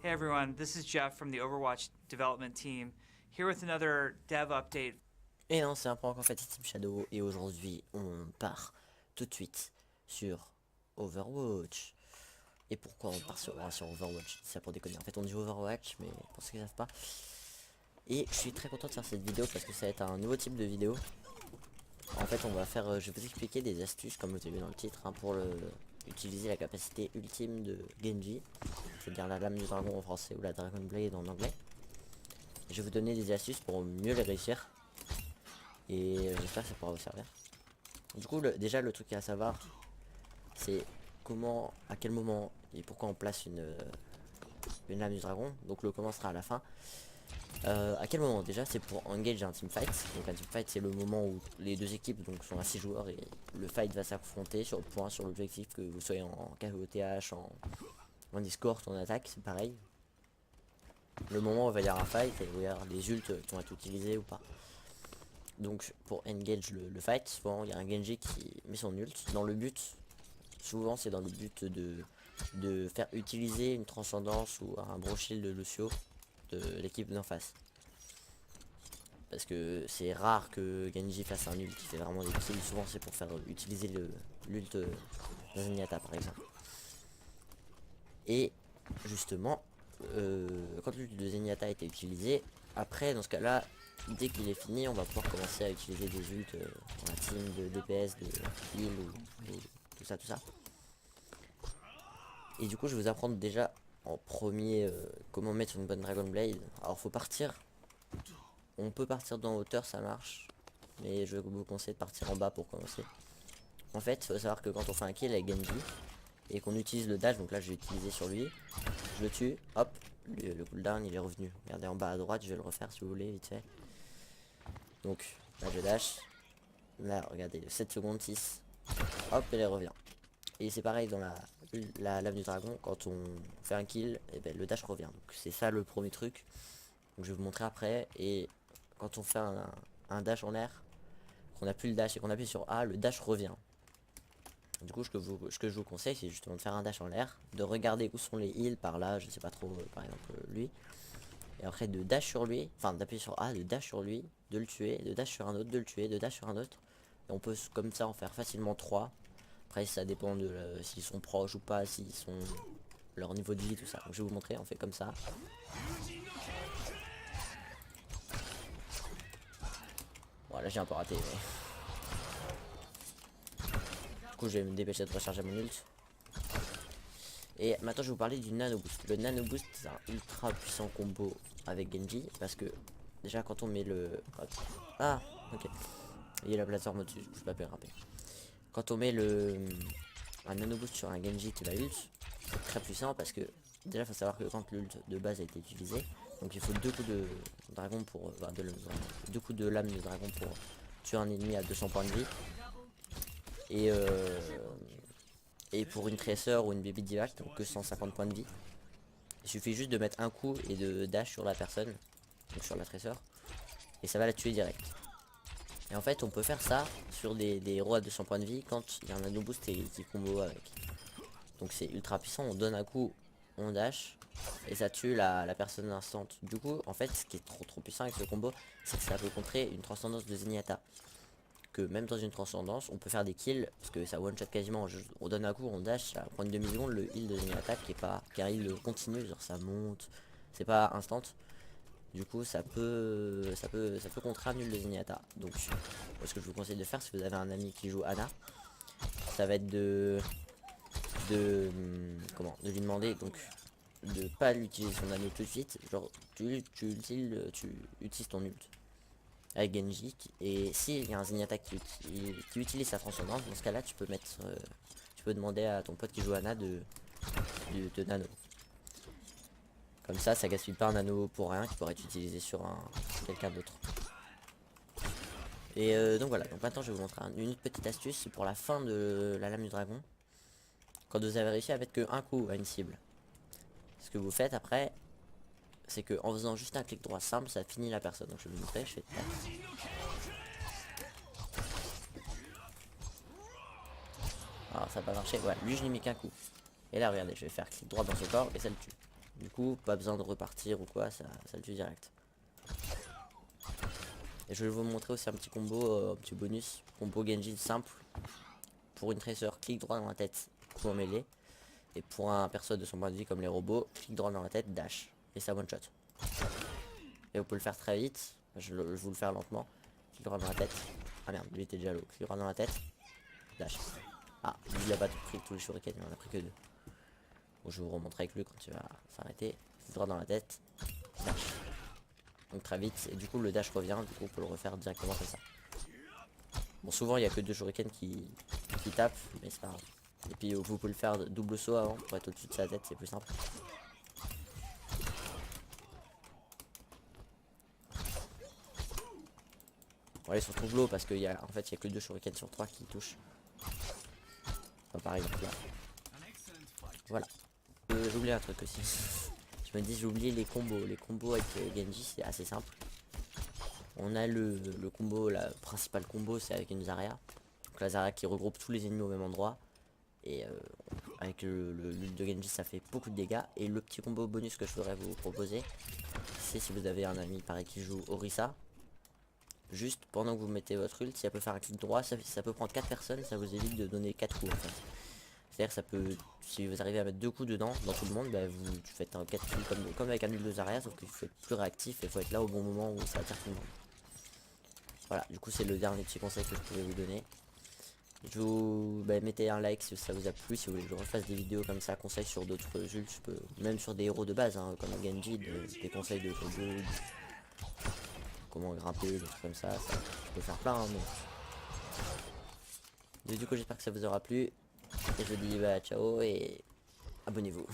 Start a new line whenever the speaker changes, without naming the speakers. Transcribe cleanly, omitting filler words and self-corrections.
Hey everyone, this is Jeff from the Overwatch development team, here with another dev update.
Et non, c'est un prank en fait, c'est Team Shadow et aujourd'hui on part tout de suite sur Overwatch. Et pourquoi on part sur Overwatch? C'est ça pour déconner. En fait, on dit Overwatch, mais pour ceux qui ne savent pas. Et je suis très content de faire cette vidéo parce que ça va être un nouveau type de vidéo. En fait, on va faire, je vais vous expliquer des astuces comme vous avez vu dans le titre hein, pour utiliser la capacité ultime de Genji, c'est-à-dire la lame du dragon en français ou la Dragon Blade en anglais. Je vais vous donner des astuces pour mieux les réussir. Et j'espère que ça pourra vous servir. Du coup, déjà le truc à savoir, c'est comment, à quel moment et pourquoi on place une lame du dragon. Donc le comment sera à la fin. À quel moment déjà? C'est pour engage un teamfight. Donc un teamfight, c'est le moment où les deux équipes donc sont à 6 joueurs et le fight va s'affronter sur le point, sur l'objectif, que vous soyez en KOTH, en escort, en attaque, c'est pareil. Le moment où il va y avoir un fight et où il y avoir les ults qui vont être utilisés ou pas. Donc pour engage le fight, souvent il y a un Genji qui met son ult dans le but. Souvent c'est dans le but de faire utiliser une transcendance ou un bro shield de Lucio de l'équipe d'en face. Parce que c'est rare que Genji fasse un ult qui fait vraiment des kills. Souvent c'est pour faire utiliser l'ult de Zenyatta par exemple. Et justement, quand l'ult de Zenyatta a été utilisé, après dans ce cas là, dès qu'il est fini, on va pouvoir commencer à utiliser des ults dans la team de DPS, de heal ou tout ça, tout ça. Et du coup, je vais vous apprendre déjà en premier comment mettre une bonne Dragon Blade. Alors, faut partir. On peut partir d'en hauteur, ça marche. Mais je vous conseille de partir en bas pour commencer. En fait, il faut savoir que quand on fait un kill avec Genji et qu'on utilise le dash, donc là je vais utiliser sur lui, je le tue, hop, le cooldown il est revenu. Regardez en bas à droite, je vais le refaire si vous voulez, vite fait. Donc là je dash, là regardez, 7 secondes, 6, hop, elle revient. Et c'est pareil dans la lame du dragon, quand on fait un kill, et ben, le dash revient. Donc c'est ça le premier truc. Donc je vais vous montrer après. Et quand on fait un dash en l'air, qu'on a plus le dash et qu'on appuie sur A, le dash revient. Du coup ce que je vous conseille, c'est justement de faire un dash en l'air, de regarder où sont les heals par là, je sais pas trop, par exemple lui. Et après de dash sur lui, enfin d'appuyer sur A, de dash sur lui, de le tuer, de dash sur un autre, de le tuer, de dash sur un autre. Et on peut comme ça en faire facilement 3. Après ça dépend de s'ils sont proches ou pas, s'ils sont leur niveau de vie, tout ça. Donc je vais vous montrer, on fait comme ça. Voilà, j'ai un peu raté. Mais... Du coup je vais me dépêcher de recharger mon ult. Et maintenant je vais vous parler du nano boost. Le nano boost c'est un ultra puissant combo avec Genji. Parce que déjà quand on met le... Ah ok. Il y a la plateforme au-dessus, je peux pas grimper. Quand on met un nano boost sur un Genji qui va ult, c'est très puissant parce que déjà il faut savoir que quand l'ult de base a été utilisé, donc il faut deux coups de dragon pour deux coups de lame de dragon pour tuer un ennemi à 200 points de vie. Et pour une tresseur ou une baby divac, donc que 150 points de vie. Il suffit juste de mettre un coup et de dash sur la personne, donc sur la tresseur, et ça va la tuer direct. Et en fait on peut faire ça sur des héros à 200 points de vie quand il y a un nano boost qui combo avec. Donc c'est ultra puissant, on donne un coup, on dash, et ça tue la personne instant. Du coup en fait ce qui est trop puissant avec ce combo, c'est que ça peut contrer une transcendance de Zenyatta. Que même dans une transcendance on peut faire des kills, parce que ça one shot quasiment, on donne un coup, on dash, ça prend une demi-seconde, le heal de Zenyatta qui est pas, qui est un heal continu, genre ça monte, c'est pas instant. Du coup ça peut contrer un nul de Zenyatta. Donc ce que je vous conseille de faire si vous avez un ami qui joue Ana, ça va être de lui demander donc de pas l'utiliser son anneau tout de suite, genre tu utilises ton ult avec Genji, et s'il y a un Zenyatta qui utilise sa transcendance, dans ce cas là tu peux mettre tu peux demander à ton pote qui joue Ana de nano. Comme ça gaspille pas un anneau pour rien qui pourrait être utilisé sur quelqu'un d'autre. Et donc voilà, donc maintenant je vais vous montrer une petite astuce pour la fin de la lame du dragon. Quand vous avez réussi à mettre que un coup à une cible, ce que vous faites après, c'est que en faisant juste un clic droit simple, ça finit la personne. Donc je vais vous montrer, je fais tac. Alors ça va pas marcher, ouais, lui je lui mets qu'un coup. Et là regardez, je vais faire clic droit dans ce corps et ça le tue. Du coup, pas besoin de repartir ou quoi, ça le tue direct. Et je vais vous montrer aussi un petit combo, un petit bonus. Combo Genji simple. Pour une Tracer, clic droit dans la tête, coup en mêlée. Et pour un perso de son point de vie comme les robots, clic droit dans la tête, dash. Et ça one shot. Et vous pouvez le faire très vite. Je vous le faire lentement. Clic droit dans la tête. Ah merde, lui était déjà low. Clic droit dans la tête, dash. Ah, lui il a pas pris tous les shurikens, il en a pris que 2. Bon, je vous remontrer avec lui quand il va s'arrêter. Clic droit dans la tête, dash. Donc très vite. Et du coup le dash revient, du coup on peut le refaire directement comme ça. Bon, souvent il n'y a que 2 shurikens qui tapent, mais c'est pas grave. Et puis vous pouvez le faire double saut avant pour être au-dessus de sa tête, c'est plus simple. Bon, allez, surtout low parce qu'il y a en fait il y a que 2 shurikens sur 3 qui touchent. Enfin, par exemple là. Voilà. J'ai oublié un truc aussi. Je me dis j'ai oublié les combos. Les combos avec Genji c'est assez simple. On a le combo, la principale combo c'est avec une Zarya. Donc la Zarya qui regroupe tous les ennemis au même endroit. Et avec l'ult de Genji ça fait beaucoup de dégâts. Et le petit combo bonus que je voudrais vous proposer, c'est si vous avez un ami pareil qui joue Orisa. Juste pendant que vous mettez votre ult, si elle peut faire un clic droit, ça peut prendre 4 personnes, ça vous évite de donner 4 coups en fait. C'est-à-dire ça peut, si vous arrivez à mettre 2 coups dedans, dans tout le monde, bah vous faites un 4 coups comme avec un ult de Zarya, sauf qu'il faut être plus réactif et il faut être là au bon moment où ça attire tout le monde. Voilà, du coup c'est le dernier petit conseil que je pouvais vous donner. Je vous mettez un like si ça vous a plu, si vous voulez que je refasse des vidéos comme ça, conseils sur d'autres ults, même sur des héros de base, hein, comme Genji, des conseils de combo, comment grimper, des trucs comme ça, je peux faire plein, hein, mais... du coup j'espère que ça vous aura plu, et je vous dis ciao et abonnez-vous.